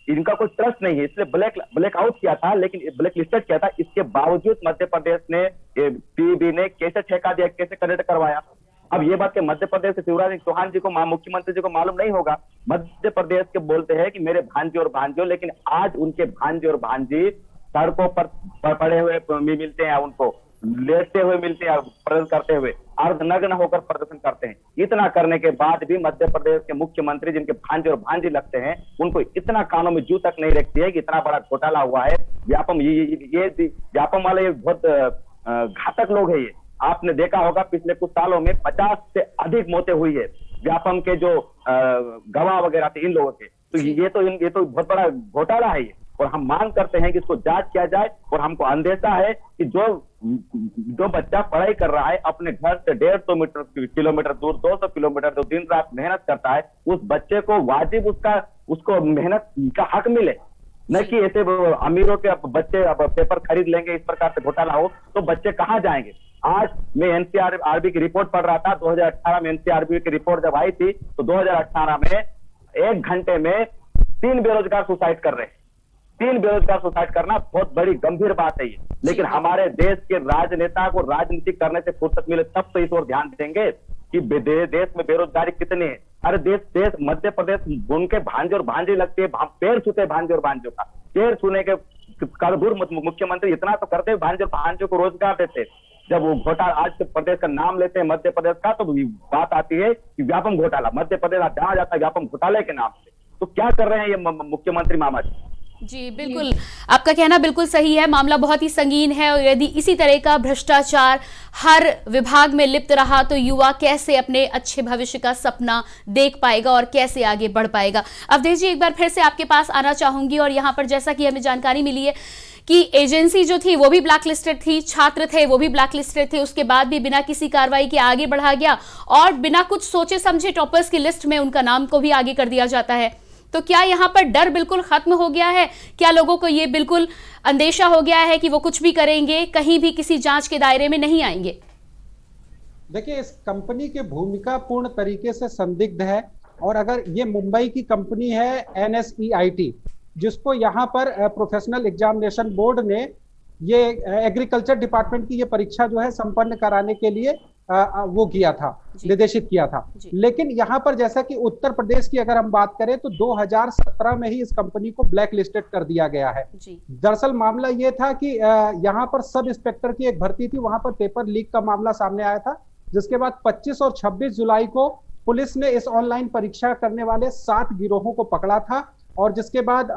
इनका कोई ट्रस्ट नहीं है, इसलिए ब्लैक आउट किया था, लेकिन ब्लैक लिस्टेड किया था। इसके बावजूद मध्य प्रदेश ने, पीबी ने कैसे ठेका दिया, कैसे कनेक्ट करवाया। अब ये बात के मध्य प्रदेश के शिवराज सिंह चौहान जी को, मुख्यमंत्री जी को मालूम नहीं होगा। मध्य प्रदेश के बोलते हैं कि मेरे भांजे और भांजो, लेकिन आज उनके भांजे और भांजी सड़कों पर पड़े हुए मिलते हैं, उनको लेटते हुए मिलते हैं, प्रदर्शन करते हुए, अर्धनग्न होकर प्रदर्शन करते हैं। इतना करने के बाद भी मध्य प्रदेश के मुख्यमंत्री जिनके भांजे और भांजी लगते हैं, उनको इतना कानों में जू तक नहीं रखती है कि इतना बड़ा घोटाला हुआ है। व्यापम ये व्यापम वाले ये बहुत घातक लोग है। ये आपने देखा होगा पिछले कुछ सालों में 50 से अधिक मौतें हुई है व्यापम के जो गवाह वगैरह थे इन लोगों के। तो ये तो बहुत बड़ा घोटाला है ये। और हम मांग करते हैं कि इसको जांच किया जाए। और हमको अंदेशा है कि जो बच्चा पढ़ाई कर रहा है अपने घर से 150 किलोमीटर दूर, 200 किलोमीटर दूर दिन रात मेहनत करता है, उस बच्चे को वाजिब उसको मेहनत का हक मिले, न कि ऐसे अमीरों के बच्चे अब पेपर खरीद लेंगे, इस प्रकार से घोटाला हो तो बच्चे कहाँ जाएंगे। आज मैं NCRB की रिपोर्ट पढ़ रहा था। 2018 में NCRB की रिपोर्ट जब आई थी तो 2018 में 1 घंटे में 3 बेरोजगार सुसाइड कर रहे हैं। 3 बेरोजगार सुसाइड करना बहुत बड़ी गंभीर बात है ये। लेकिन हमारे देश के राजनेता को राजनीति करने से फुर्सत मिले तब तो इस ओर ध्यान देंगे कि देश में बेरोजगारी कितनी है। अरे देश मध्य प्रदेश उनके भांजे और भांजे लगते हैं, पैर छूते भांजे और भांजों का, पैर छूने के दूर मुख्यमंत्री इतना तो करते हैं, भांजे और भांजों को रोजगार देते। जब वो घोटाला आज के प्रदेश का नाम लेते हैं मध्य प्रदेश का, तो बात आती है कि व्यापम घोटाला, मध्य प्रदेश जहां जाता है व्यापम घोटाले के नाम से। तो क्या कर रहे हैं ये मुख्यमंत्री मामा जी? जी बिल्कुल, आपका कहना बिल्कुल सही है। मामला बहुत ही संगीन है और यदि इसी तरह का भ्रष्टाचार हर विभाग में लिप्त रहा तो युवा कैसे अपने अच्छे भविष्य का सपना देख पाएगा और कैसे आगे बढ़ पाएगा। अवधेश जी, एक बार फिर से आपके पास आना चाहूंगी। और यहाँ पर जैसा कि हमें जानकारी मिली है कि एजेंसी जो थी वो भी ब्लैक लिस्टेड थी, छात्र थे वो भी ब्लैक लिस्टेड थे, उसके बाद भी बिना किसी कार्रवाई के आगे बढ़ा गया और बिना कुछ सोचे समझे टॉपर्स की लिस्ट में उनका नाम को भी आगे कर दिया जाता है। तो क्या यहाँ पर डर बिल्कुल खत्म हो गया है? क्या लोगों को ये बिल्कुल अंदेशा हो गया है कि वो कुछ भी करेंगे, कहीं भी किसी जांच के दायरे में नहीं आएंगे? देखिए, इस कंपनी की भूमिका पूर्ण तरीके से संदिग्ध है। और अगर ये मुंबई की कंपनी है NSEIT, जिसको यहाँ पर प्रोफेशनल एग्जामिनेशन बोर्ड ने ये एग्रीकल्चर डिपार्टमेंट की ये परीक्षा जो है संपन्न कराने के लिए वो किया था, निर्देशित किया था। लेकिन यहाँ पर जैसा कि उत्तर प्रदेश की अगर हम बात करें तो 2017 में ही इस कंपनी को ब्लैक लिस्टेड कर दिया गया है। दरअसल मामला ये था कि यहाँ पर सब इंस्पेक्टर की एक भर्ती थी, वहां पर पेपर लीक का मामला सामने आया था, जिसके बाद 25 और 26 जुलाई को पुलिस ने इस ऑनलाइन परीक्षा करने वाले 7 गिरोहों को पकड़ा था। और जिसके बाद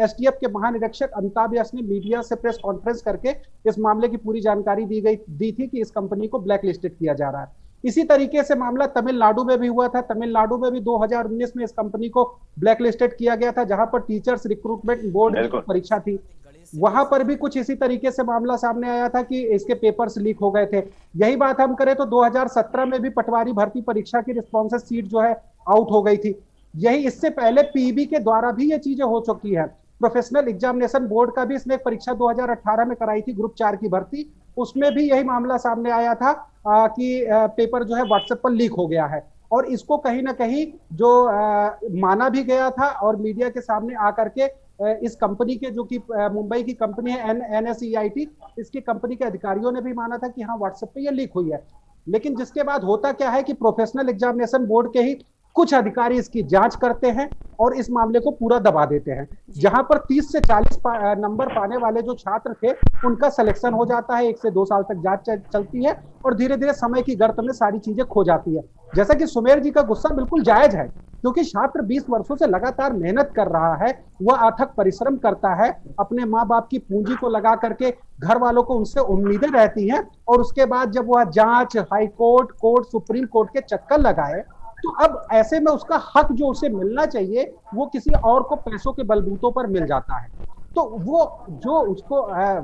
STF के महानिरीक्षक अमिताभ यश ने मीडिया से प्रेस कॉन्फ्रेंस करके इस मामले की पूरी जानकारी दी थी कि इस कंपनी को ब्लैक लिस्टेड किया जा रहा है। इसी तरीके से मामला तमिलनाडु में भी हुआ था। तमिलनाडु में भी 2019 में इस कंपनी को ब्लैक लिस्टेड किया गया था, जहां पर टीचर्स रिक्रूटमेंट बोर्ड की परीक्षा थी, वहां पर भी कुछ इसी तरीके से मामला सामने आया था कि इसके पेपर्स लीक हो गए थे। यही बात हम करें तो 2017 में भी पटवारी भर्ती परीक्षा की रिस्पॉन्सिव सीट जो है आउट हो गई थी। यही इससे पहले पीबी के द्वारा भी ये चीजें हो चुकी है। प्रोफेशनल एग्जामिनेशन बोर्ड का भी इसने एक परीक्षा 2018 में कराई थी, ग्रुप 4 की भर्ती, उसमें भी यही मामला सामने आया था कि पेपर जो है व्हाट्सएप पर लीक हो गया है। और इसको कहीं ना कहीं जो माना भी गया था और मीडिया के सामने आकर के इस कंपनी के, जो कि मुंबई की कंपनी है NSEIT, इसकी कंपनी के अधिकारियों ने भी माना था कि हाँ व्हाट्सएप पे ये लीक हुई है। लेकिन जिसके बाद होता क्या है कि प्रोफेशनल एग्जामिनेशन बोर्ड के ही कुछ अधिकारी इसकी जांच करते हैं और इस मामले को पूरा दबा देते हैं। जहां पर 30 से 40 नंबर पाने वाले जो छात्र थे उनका सिलेक्शन हो जाता है, 1 से 2 साल तक जांच चलती है और धीरे धीरे समय की गर्त में सारी चीजें खो जाती है। जैसा कि सुमेर जी का गुस्सा बिल्कुल जायज है, क्योंकि छात्र 20 वर्षों से लगातार मेहनत कर रहा है, वह अथक परिश्रम करता है, अपने माँ बाप की पूंजी को लगा करके घर वालों को उनसे उम्मीदें रहती हैं, और उसके बाद जब वह जांच, high court, court, supreme court के चक्कर लगाए, तो अब ऐसे में उसका हक जो उसे मिलना चाहिए वो किसी और को पैसों के बलबूतों पर मिल जाता है। तो वो जो उसको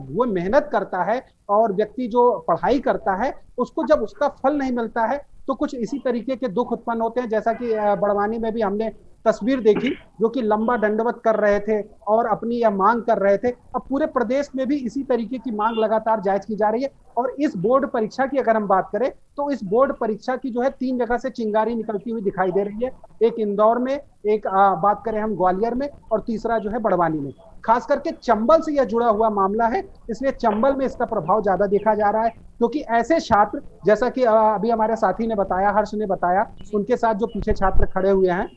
वो मेहनत करता है और व्यक्ति जो पढ़ाई करता है उसको जब उसका फल नहीं मिलता है तो कुछ इसी तरीके के दुख उत्पन्न होते हैं। जैसा कि बड़वानी में भी हमने तस्वीर देखी जो कि लंबा दंडवत कर रहे थे और अपनी यह मांग कर रहे थे। अब पूरे प्रदेश में भी इसी तरीके की मांग लगातार जायज की जा रही है। और इस बोर्ड परीक्षा की अगर हम बात करें तो इस बोर्ड परीक्षा की जो है 3 जगह से चिंगारी निकलती हुई दिखाई दे रही है। एक इंदौर में, एक बात करें हम ग्वालियर में, और तीसरा जो है बड़वानी में। खास करके चंबल से यह जुड़ा हुआ मामला है, इसलिए चंबल में इसका प्रभाव ज्यादा देखा जा रहा है, क्योंकि ऐसे छात्र जैसा कि अभी हमारे साथी ने बताया, हर्ष ने बताया, उनके साथ जो पीछे छात्र खड़े हुए हैं,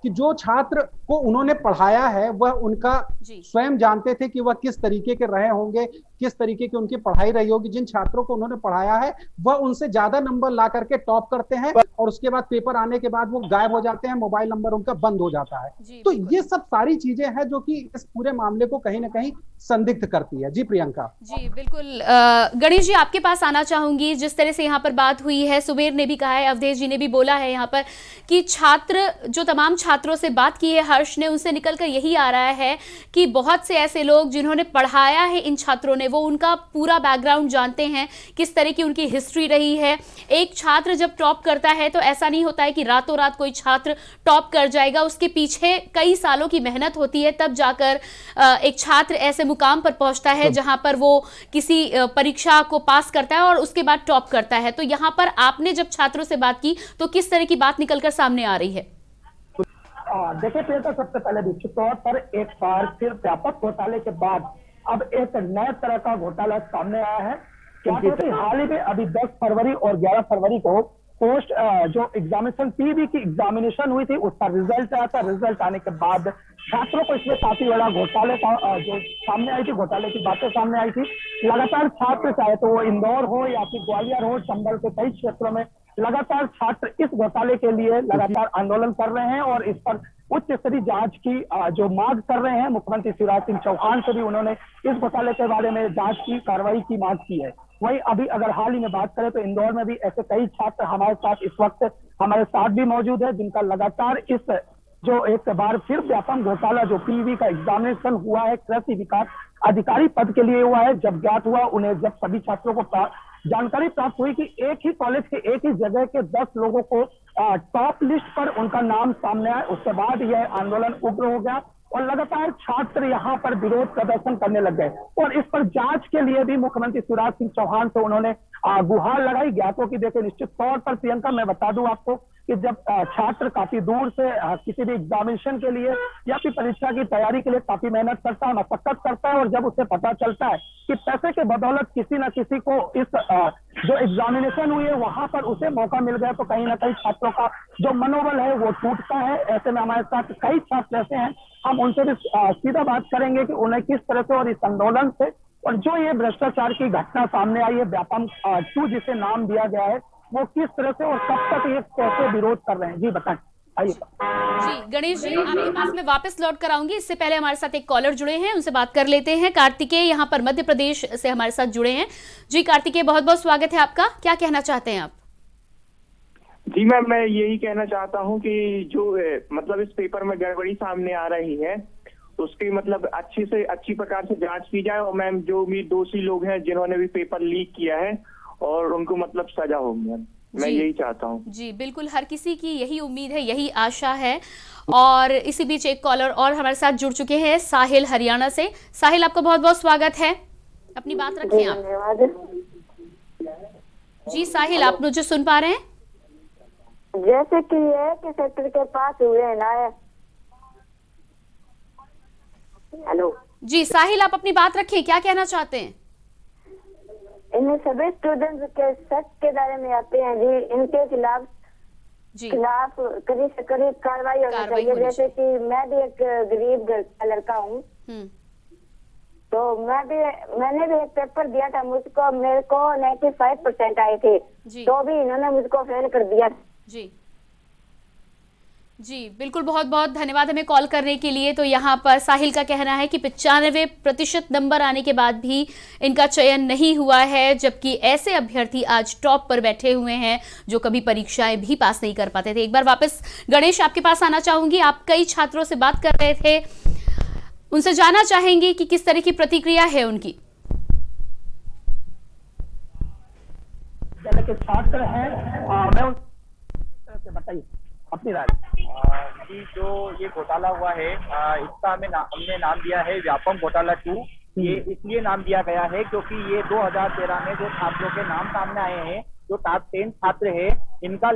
कि जो छात्र को उन्होंने पढ़ाया है वह उनका स्वयं जानते थे कि वह किस तरीके के रहे होंगे, किस तरीके की उनकी पढ़ाई रही होगी। जिन छात्रों को उन्होंने पढ़ाया है वह उनसे ज्यादा नंबर ला करके टॉप करते हैं और उसके बाद पेपर आने के बाद वो गायब हो जाते हैं, मोबाइल नंबर उनका बंद हो जाता है। तो ये सब सारी चीजें हैं जो कि इस पूरे मामले को कहीं ना कहीं संदिग्ध करती है। जी प्रियंका। जी बिल्कुल। गणेश जी आपके पास आना चाहूंगी। जिस तरह से यहाँ पर बात हुई है, सुमेर ने भी कहा है, अवधेश जी ने भी बोला है यहाँ पर कि छात्र, जो तमाम छात्रों से बात की है, हर्ष ने, उनसे निकलकर यही आ रहा है कि बहुत से ऐसे लोग जिन्होंने पढ़ाया है इन छात्रों ने, वो उनका पूरा बैकग्राउंड जानते हैं, किस तरह की उनकी हिस्ट्री रही है। एक छात्र जब टॉप करता है तो ऐसा नहीं होता है कि रातों रात कोई छात्र टॉप कर जाएगा, उसके पीछे कई सालों की मेहनत होती है, तब जाकर एक छात्र ऐसे मुकाम पर पहुंचता है जहां पर वो किसी परीक्षा को पास करता है और उसके बाद टॉप करता है। तो यहाँ पर आपने जब छात्रों से बात की तो किस तरह की बात निकलकर सामने आ रही है? देखिए प्रियंका, सबसे पहले निश्चित तौर पर एक बार फिर व्यापक घोटाले के बाद अब एक नए तरह का घोटाला सामने आया है। क्या कि हाल ही में अभी 10 फरवरी और 11 फरवरी को पोस्ट जो एग्जामिनेशन पीवी की एग्जामिनेशन हुई थी उसका रिजल्ट आया था। रिजल्ट आने के बाद छात्रों को इसमें काफी बड़ा घोटाले का जो सामने आई थी, घोटाले की बातें सामने आई थी। लगातार छात्र, चाहे तो वो इंदौर हो या फिर ग्वालियर हो, चंबल के कई क्षेत्रों में लगातार छात्र इस घोटाले के लिए लगातार आंदोलन कर रहे हैं और इस पर उच्च स्तरीय जांच की जो मांग कर रहे हैं। मुख्यमंत्री शिवराज सिंह चौहान से भी उन्होंने इस घोटाले के बारे में जांच की कार्रवाई की मांग की है। वहीं अभी अगर हाल ही में बात करें तो इंदौर में भी ऐसे कई छात्र हमारे साथ इस वक्त हमारे साथ भी मौजूद है, जिनका लगातार इस जो एक बार फिर व्यापक घोटाला जो पीवी का एग्जामिनेशन हुआ है, कृषि विकास अधिकारी पद के लिए हुआ है। जब ज्ञात हुआ उन्हें, जब सभी छात्रों को जानकारी प्राप्त हुई कि एक ही कॉलेज के एक ही जगह के 10 लोगों को टॉप लिस्ट पर उनका नाम सामने आया, उसके बाद यह आंदोलन उग्र हो गया और लगातार छात्र यहाँ पर विरोध प्रदर्शन करने लग गए। और इस पर जांच के लिए भी मुख्यमंत्री शिवराज सिंह चौहान से उन्होंने गुहार लगाई। ज्ञातों की देखिए, निश्चित तौर पर प्रियंका मैं बता दूं आपको कि जब छात्र काफी दूर से किसी भी एग्जामिनेशन के लिए या फिर परीक्षा की तैयारी के लिए काफी मेहनत करता है, मशक्कत करता है, और जब उसे पता चलता है कि पैसे के बदौलत किसी न किसी को इस जो एग्जामिनेशन हुई है वहां पर उसे मौका मिल गया, तो कहीं ना कहीं छात्रों का जो मनोबल है वो टूटता है। ऐसे में हमारे साथ कई छात्र ऐसे हैं, हम उनसे भी सीधा बात करेंगे कि उन्हें किस तरह से और इस आंदोलन से और जो ये भ्रष्टाचार की घटना सामने आई है, व्यापम 2 जिसे नाम दिया गया है, वो किस तरह से और कब तक ये कैसे विरोध कर रहे हैं। जी बताएं। आइए। जी गणेश जी, आपके पास में वापस लौट कर आऊंगी। इससे पहले हमारे साथ एक कॉलर जुड़े हैं, उनसे बात कर लेते हैं। कार्तिकेय यहाँ पर मध्य प्रदेश से हमारे साथ जुड़े हैं। जी कार्तिकेय, बहुत बहुत स्वागत है आपका। क्या कहना चाहते हैं आप? जी मैम, मैं यही कहना चाहता हूँ कि जो मतलब इस पेपर में गड़बड़ी सामने आ रही है उसकी मतलब अच्छी से अच्छी प्रकार से जांच की जाए और मैम जो भी दोषी लोग हैं जिन्होंने भी पेपर लीक किया है और उनको मतलब सजा हो। मैम मैं यही चाहता हूँ। जी बिल्कुल, हर किसी की यही उम्मीद है, यही आशा है। और इसी बीच एक कॉलर और हमारे साथ जुड़ चुके हैं, साहिल हरियाणा से। साहिल, आपका बहुत बहुत स्वागत है, अपनी बात रखें आप। जी साहिल, आप मुझे सुन पा रहे हैं? जैसे कि है कि सेक्टर के पास हुए हैं ना। हेलो जी साहिल, आप अपनी बात रखें, क्या कहना चाहते हैं? इन्हें सभी स्टूडेंट्स के सच के दायरे में आते हैं जी, इनके खिलाफ खिलाफ करीब से करीब कार्रवाई होनी चाहिए। जैसे कि मैं भी एक गरीब घर का लड़का हूँ, तो मैंने भी एक पेपर दिया था, मुझको मेरे को 95% आए थे, तो भी इन्होंने मुझको फेल कर दिया। जी बिल्कुल, बहुत बहुत धन्यवाद हमें कॉल करने के लिए। तो यहाँ पर साहिल का कहना है कि 95% नंबर आने के बाद भी इनका चयन नहीं हुआ है, जबकि ऐसे अभ्यर्थी आज टॉप पर बैठे हुए हैं जो कभी परीक्षाएं भी पास नहीं कर पाते थे। एक बार वापस गणेश आपके पास आना चाहूंगी। आप कई छात्रों से बात कर रहे थे, उनसे जानना चाहेंगे कि किस तरह की प्रतिक्रिया है उनकी। छात्र हैं, मैं उनसे बताइए अपनी राय। कि जो ये घोटाला हुआ है इसका हमने नाम दिया है व्यापम घोटाला 2। ये इसलिए नाम दिया गया है क्योंकि ये 2013 में जो छात्रों के नाम सामने आए हैं, जो टॉप 10 छात्र है, इनका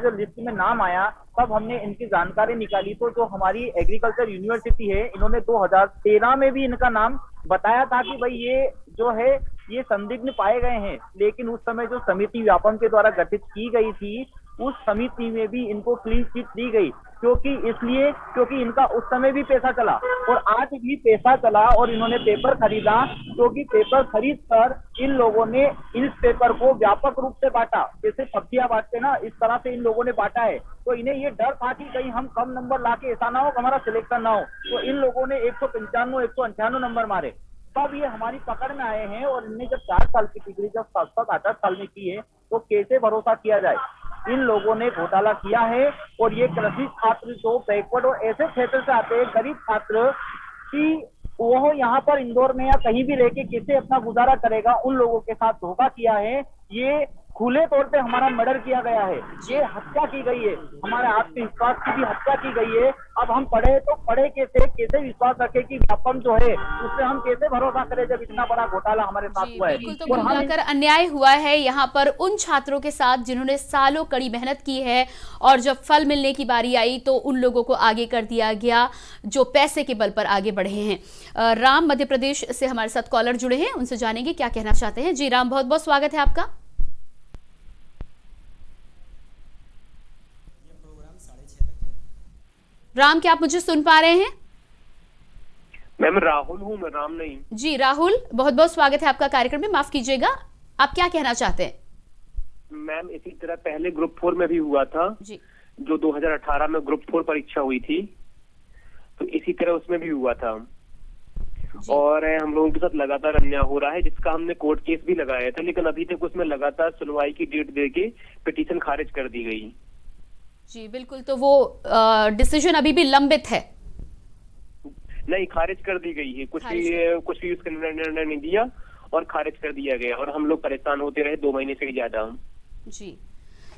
जो लिस्ट में नाम आया, तब हमने इनकी जानकारी निकाली। तो जो हमारी एग्रीकल्चर यूनिवर्सिटी है, इन्होंने 2013 में भी इनका नाम बताया था कि भाई ये जो है ये संदिग्ध पाए गए हैं, लेकिन उस समय जो समिति व्यापम के द्वारा गठित की गई थी, उस समिति में भी इनको क्लीन चिट दी गई। क्योंकि इनका उस समय भी पैसा चला और आज भी पैसा चला और इन्होंने पेपर खरीदा, क्योंकि पेपर खरीद कर इन लोगों ने इस पेपर को व्यापक रूप से बांटा, जैसे पक्षियां बांटते ना, इस तरह से इन लोगों ने बांटा है। तो इन्हें ये डर था कि कहीं हम कम नंबर लाके ऐसा ना हो कि हमारा सिलेक्शन ना हो, तो इन लोगों ने 195 198 नंबर मारे। तब ये हमारी पकड़ में आए हैं और इनने जब 4 साल की डिग्री जब 7-8 साल में की है, तो कैसे भरोसा किया जाए। इन लोगों ने घोटाला किया है और ये कृषि छात्र जो बैकवर्ड और ऐसे क्षेत्र से आते हैं, गरीब छात्र, कि वो यहाँ पर इंदौर में या कहीं भी रह के कैसे अपना गुजारा करेगा, उन लोगों के साथ धोखा किया है। ये खुले तौर पे हमारा मर्डर किया गया है, ये हत्या की गई है, हमारे आत्मविश्वास की भी हत्या की गई है। अब हम पढ़े तो पढ़े कैसे विश्वास रखे कि व्यापम जो है उससे हम कैसे भरोसा करें जब इतना बड़ा घोटाला हमारे साथ हुआ है। तो कुल मिलाकर अन्याय हुआ है यहाँ पर उन छात्रों के साथ जिन्होंने सालों कड़ी मेहनत की है, और जब फल मिलने की बारी आई तो उन लोगों को आगे कर दिया गया जो पैसे के बल पर आगे बढ़े हैं। राम मध्य प्रदेश से हमारे साथ कॉलर जुड़े हैं, उनसे जानेंगे क्या कहना चाहते हैं। जी राम, बहुत बहुत स्वागत है आपका। राम, क्या आप मुझे सुन पा रहे हैं? मैम राहुल हूँ, मैं राम नहीं। जी राहुल, बहुत बहुत स्वागत है आपका कार्यक्रम में। माफ कीजिएगा, आप क्या कहना चाहते हैं? मैम इसी तरह पहले ग्रुप 4 में भी हुआ था जी, जो 2018 में ग्रुप 4 परीक्षा हुई थी, तो इसी तरह उसमें भी हुआ था। और हम लोगों के साथ लगातार अन्याय हो रहा है, जिसका हमने कोर्ट केस भी लगाया था, लेकिन अभी तक उसमें लगातार सुनवाई की डेट देके पिटीशन खारिज कर दी गई। जी बिल्कुल, तो वो डिसीजन अभी भी लंबित है? नहीं, खारिज कर दी गई है, कुछ भी उसका निर्णय नहीं दिया और खारिज कर दिया गया, और हम लोग परेशान होते रहे 2 महीने से ज्यादा। जी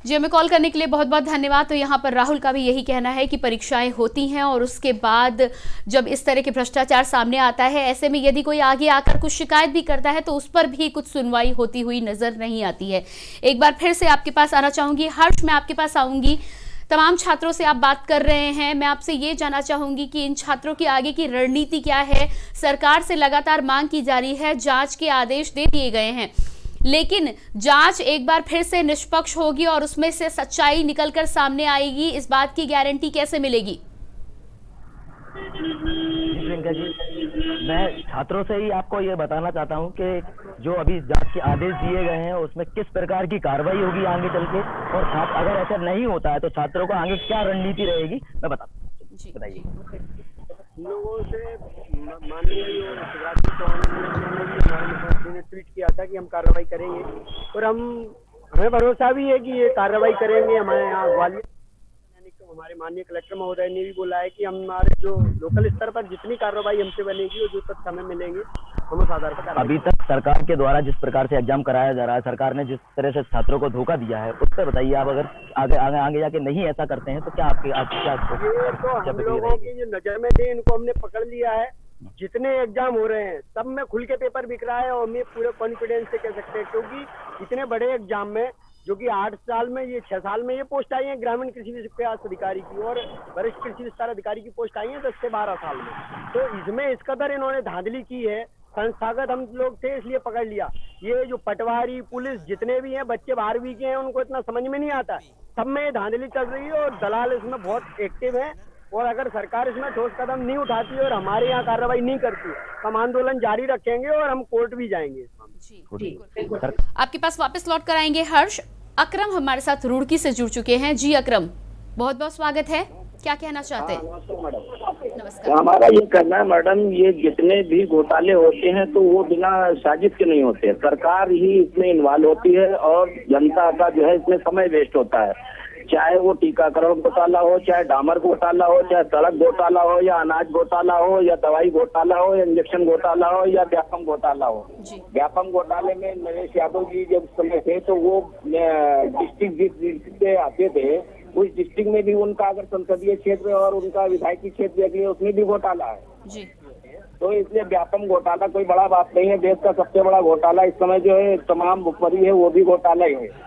हमें कॉल करने के लिए बहुत बहुत धन्यवाद। तो यहाँ पर राहुल का भी यही कहना है कि परीक्षाएं होती हैं और उसके बाद जब इस तरह के भ्रष्टाचार सामने आता है, ऐसे में यदि कोई आगे आकर कुछ शिकायत भी करता है तो उस पर भी कुछ सुनवाई होती हुई नजर नहीं आती है। एक बार फिर से आपके पास आना चाहूंगी। हर्ष, मैं आपके पास आऊंगी। तमाम छात्रों से आप बात कर रहे हैं, मैं आपसे ये जानना चाहूंगी कि इन छात्रों की आगे की रणनीति क्या है। सरकार से लगातार मांग की जा रही है, जांच के आदेश दे दिए गए हैं, लेकिन जांच एक बार फिर से निष्पक्ष होगी और उसमें से सच्चाई निकलकर सामने आएगी, इस बात की गारंटी कैसे मिलेगी? प्रियंका जी, मैं छात्रों से ही आपको ये बताना चाहता हूँ कि जो अभी जांच के आदेश दिए गए हैं उसमें किस प्रकार की कार्रवाई होगी आगे चल के, और अगर ऐसा नहीं होता है तो छात्रों को आगे क्या रणनीति रहेगी, मैं बताता हूँ। बताइए। लोगों से माननीय शिवराज सिंह चौहान ने ट्वीट किया था कि हम कार्रवाई करेंगे, और हमें भरोसा भी है कि ये कार्रवाई करेंगे। हमारे यहाँ ग्वालियर हमारे माननीय कलेक्टर महोदय ने भी बोला है कि हमारे जो लोकल स्तर पर जितनी कार्रवाई हमसे बनेगी और जो तक समय मिलेंगे हम उस आधार पर। अभी तक सरकार के द्वारा जिस प्रकार से एग्जाम कराया जा रहा है, सरकार ने जिस तरह से छात्रों को धोखा दिया है, उस पर बताइए आप। अगर आगे जाके नहीं ऐसा करते हैं तो क्या आपके तो हम लोगों की जो नजर में थे, इनको हमने पकड़ लिया है। जितने एग्जाम हो रहे हैं सब में खुल के पेपर बिक रहा है, और हमें पूरे कॉन्फिडेंस से कह सकते हैं, क्योंकि इतने बड़े एग्जाम में जो कि 8 साल में, ये 6 साल में ये पोस्ट आई है ग्रामीण कृषि विकास अधिकारी की, और वरिष्ठ कृषि विस्तार अधिकारी की पोस्ट आई है 10 से 12 साल में। तो इसमें इस कदर इन्होंने धांधली की है, संस्थागत हम लोग थे इसलिए पकड़ लिया। ये जो पटवारी पुलिस जितने भी हैं, बच्चे 12वीं के हैं, उनको इतना समझ में नहीं आता। सब में ये धांधली चल रही है और दलाल इसमें बहुत एक्टिव है। और अगर सरकार इसमें ठोस कदम नहीं उठाती और हमारे यहाँ कार्रवाई नहीं करती तो हम आंदोलन जारी रखेंगे और हम कोर्ट भी जाएंगे। आपके पास वापस लौट कर आएंगे हर्ष। अकरम हमारे साथ रुड़की से जुड़ चुके हैं। जी अकरम, बहुत बहुत स्वागत है, क्या कहना चाहते हैं? नमस्कार। हमारा ये कहना है मैडम, ये जितने भी घोटाले होते हैं तो वो बिना साजिश के नहीं होते, सरकार ही इसमें इन्वॉल्व होती है और जनता का जो है इसमें समय वेस्ट होता है। चाहे वो टीकाकरण घोटाला हो, चाहे डामर घोटाला हो, चाहे सड़क घोटाला हो, या अनाज घोटाला हो, या दवाई घोटाला हो, या इंजेक्शन घोटाला हो, या व्यापम घोटाला हो। व्यापम घोटाले में नरेश यादव जी जब समय थे तो वो डिस्ट्रिक्ट से आते थे, उस डिस्ट्रिक्ट में भी उनका अगर संसदीय क्षेत्र और उनका विधायकी क्षेत्र देख लिया उसमें भी घोटाला है जी। तो इसलिए व्यापम घोटाला कोई बड़ा बात नहीं है। देश का सबसे बड़ा घोटाला इस समय जो है तमाम मुखबरी है वो भी घोटाला ही है।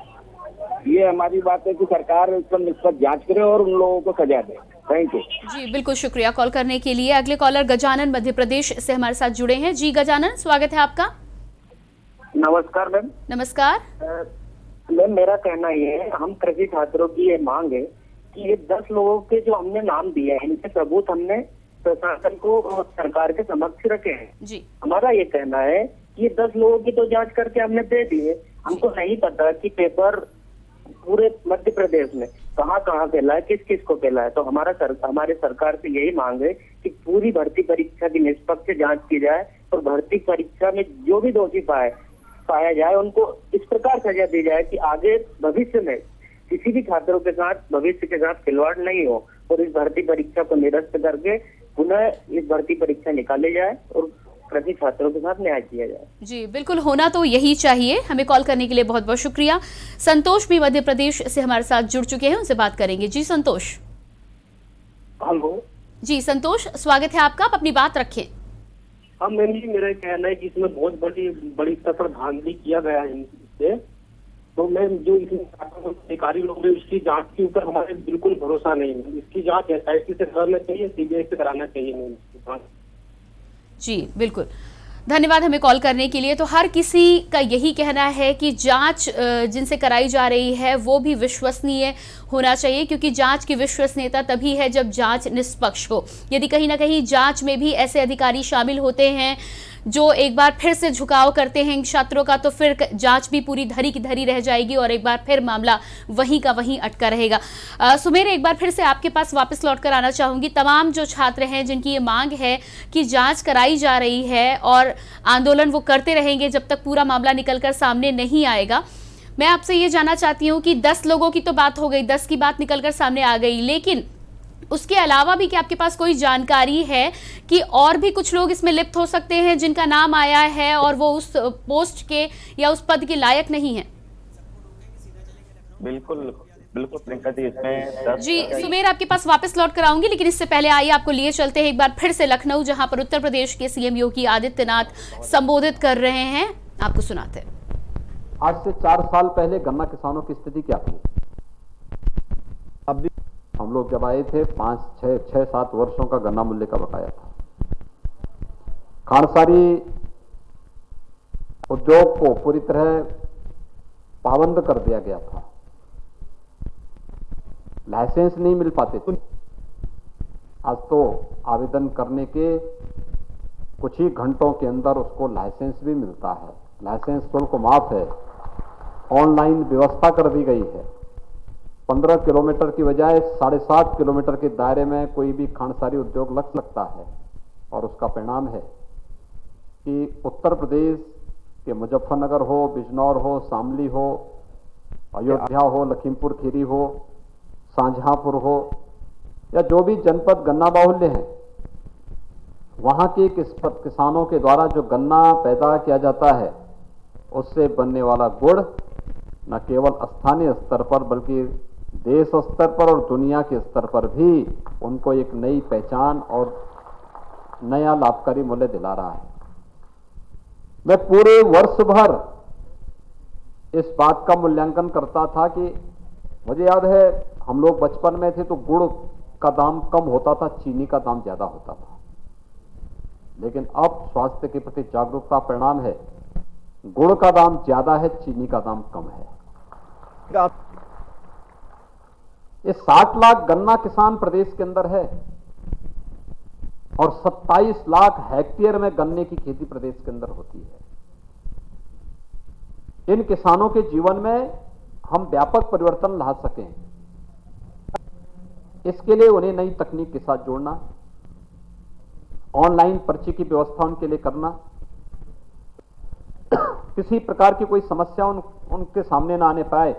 ये हमारी बात है कि सरकार इस पर निष्पक्ष जांच करे और उन लोगों को सजा दे। थैंक यू जी, बिल्कुल शुक्रिया कॉल करने के लिए। अगले कॉलर गजानन मध्य प्रदेश से हमारे साथ जुड़े हैं। जी गजानन, स्वागत है आपका। नमस्कार मैम। नमस्कार मैम, मेरा कहना ये है, हम कृषि छात्रों की ये मांग है कि ये 10 लोगों के जो हमने नाम दिए हैं इनके सबूत हमने प्रशासन को और सरकार के समक्ष रखे हैं जी। हमारा ये कहना है कि ये 10 लोगों की तो जांच करके हमने दे दिए, हमको नहीं पता कि पेपर पूरे मध्य प्रदेश में कहाँ कहाँ फैला है, किस किस को फैला है। तो हमारे सरकार से यही मांग है कि पूरी भर्ती परीक्षा की निष्पक्ष जांच की जाए और भर्ती परीक्षा में जो भी दोषी पाया जाए उनको इस प्रकार सजा दी जाए कि आगे भविष्य में किसी भी छात्रों के साथ भविष्य के साथ खिलवाड़ नहीं हो और इस भर्ती परीक्षा को निरस्त करके पुनः इस भर्ती परीक्षा निकाली जाए और प्रति छात्रों के साथ न्याय किया जाए। जी बिल्कुल, होना तो यही चाहिए। हमें कॉल करने के लिए बहुत बहुत शुक्रिया। संतोष भी मध्य प्रदेश से हमारे साथ जुड़ चुके हैं, उनसे बात करेंगे। जी संतोष। हेलो जी संतोष, स्वागत है आपका, आप अपनी बात रखें। हाँ मैम जी, मेरा कहना है कि इसमें बहुत बड़ी स्तर पर धांधली किया गया है इनसे। तो मैम जो इसमें अधिकारी लोग हैं उसकी जांच के ऊपर हमारे बिल्कुल भरोसा नहीं है। इसकी जांच SIT से करना चाहिए, CBI से कराना चाहिए मैम इसकी जांच। जी बिल्कुल, धन्यवाद हमें कॉल करने के लिए। तो हर किसी का यही कहना है कि जांच जिनसे कराई जा रही है वो भी विश्वसनीय होना चाहिए, क्योंकि जांच की विश्वसनीयता तभी है जब जांच निष्पक्ष हो। यदि कहीं ना कहीं जांच में भी ऐसे अधिकारी शामिल होते हैं जो एक बार फिर से झुकाव करते हैं छात्रों का, तो फिर जांच भी पूरी धरी की धरी रह जाएगी और एक बार फिर मामला वहीं का वहीं अटका रहेगा। सुमेर, एक बार फिर से आपके पास वापस लौट कर आना चाहूंगी। तमाम जो छात्र हैं जिनकी ये मांग है कि जांच कराई जा रही है और आंदोलन वो करते रहेंगे जब तक पूरा मामला निकलकर सामने नहीं आएगा। मैं आपसे ये जानना चाहती हूँ कि 10 लोगों की तो बात हो गई, 10 की बात निकलकर सामने आ गई, लेकिन उसके अलावा भी क्या आपके पास कोई जानकारी है कि और भी कुछ लोग इसमें लिप्त हो सकते हैं जिनका नाम आया है और वो उस पोस्ट के या उस पद के लायक नहीं है? बिल्कुल बिल्कुल प्रियंका जी, इसमें जी सुमेर, आपके पास वापस लौट कर आऊंगी, लेकिन इससे पहले आइए आपको लिए चलते हैं एक बार फिर से लखनऊ, जहां पर उत्तर प्रदेश के CM योगी आदित्यनाथ संबोधित कर रहे हैं। आपको सुनाते हैं। आज से 4 साल पहले गन्ना किसानों की स्थिति क्या थी? अब भी हम लोग जब आए थे 5-6-7 वर्षों का गन्ना मूल्य का बकाया था। खानसारी उद्योग को पूरी तरह पाबंद कर दिया गया था, लाइसेंस नहीं मिल पाते थे। आज तो आवेदन करने के कुछ ही घंटों के अंदर उसको लाइसेंस भी मिलता है, लाइसेंस शुल्क माफ है, ऑनलाइन व्यवस्था कर दी गई है। 15 किलोमीटर की बजाय 7.5 किलोमीटर के दायरे में कोई भी खानसारी उद्योग लग सकता है और उसका परिणाम है कि उत्तर प्रदेश के मुजफ्फरनगर हो, बिजनौर हो, शामली हो, अयोध्या हो, लखीमपुर खीरी हो, शाहजहांपुर हो या जो भी जनपद गन्ना बाहुल्य हैं, वहां के किसानों के द्वारा जो गन्ना पैदा किया जाता है उससे बनने वाला गुड़ न केवल स्थानीय स्तर पर बल्कि देश स्तर पर और दुनिया के स्तर पर भी उनको एक नई पहचान और नया लाभकारी मूल्य दिला रहा है। मैं पूरे वर्ष भर इस बात का मूल्यांकन करता था कि मुझे याद है हम लोग बचपन में थे तो गुड़ का दाम कम होता था, चीनी का दाम ज्यादा होता था, लेकिन अब स्वास्थ्य के प्रति जागरूकता परिणाम है गुड़ का दाम ज्यादा है, चीनी का दाम कम है। ये 60 लाख गन्ना किसान प्रदेश के अंदर है और 27 लाख हेक्टेयर में गन्ने की खेती प्रदेश के अंदर होती है। इन किसानों के जीवन में हम व्यापक परिवर्तन ला सकें, इसके लिए उन्हें नई तकनीक के साथ जोड़ना, ऑनलाइन पर्ची की व्यवस्था उनके लिए करना, किसी प्रकार की कोई समस्या उनके सामने ना आने पाए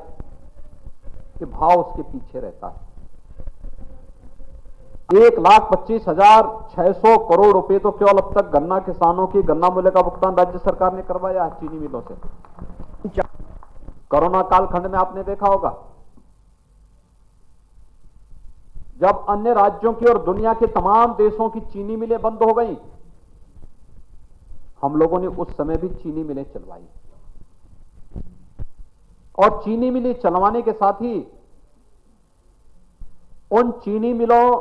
कि भाव उसके पीछे रहता है। 1,25,600 करोड़ रुपए तो केवल अब तक गन्ना किसानों की गन्ना मूल्य का भुगतान राज्य सरकार ने करवाया है चीनी मिलों से। कोरोना कालखंड में आपने देखा होगा, जब अन्य राज्यों की और दुनिया के तमाम देशों की चीनी मिलें बंद हो गई, हम लोगों ने उस समय भी चीनी मिलें चलवाई और चीनी मिलें चलवाने के साथ ही उन चीनी मिलों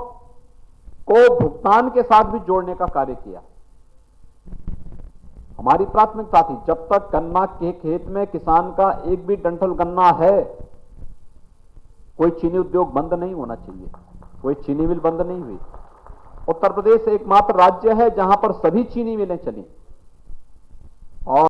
को भुगतान के साथ भी जोड़ने का कार्य किया। हमारी प्राथमिकता थी, जब तक गन्ना के खेत में किसान का एक भी डंठल गन्ना है, कोई चीनी उद्योग बंद नहीं होना चाहिए, कोई चीनी मिल बंद नहीं हुई। उत्तर प्रदेश एकमात्र राज्य है जहां पर सभी चीनी मिलें चली और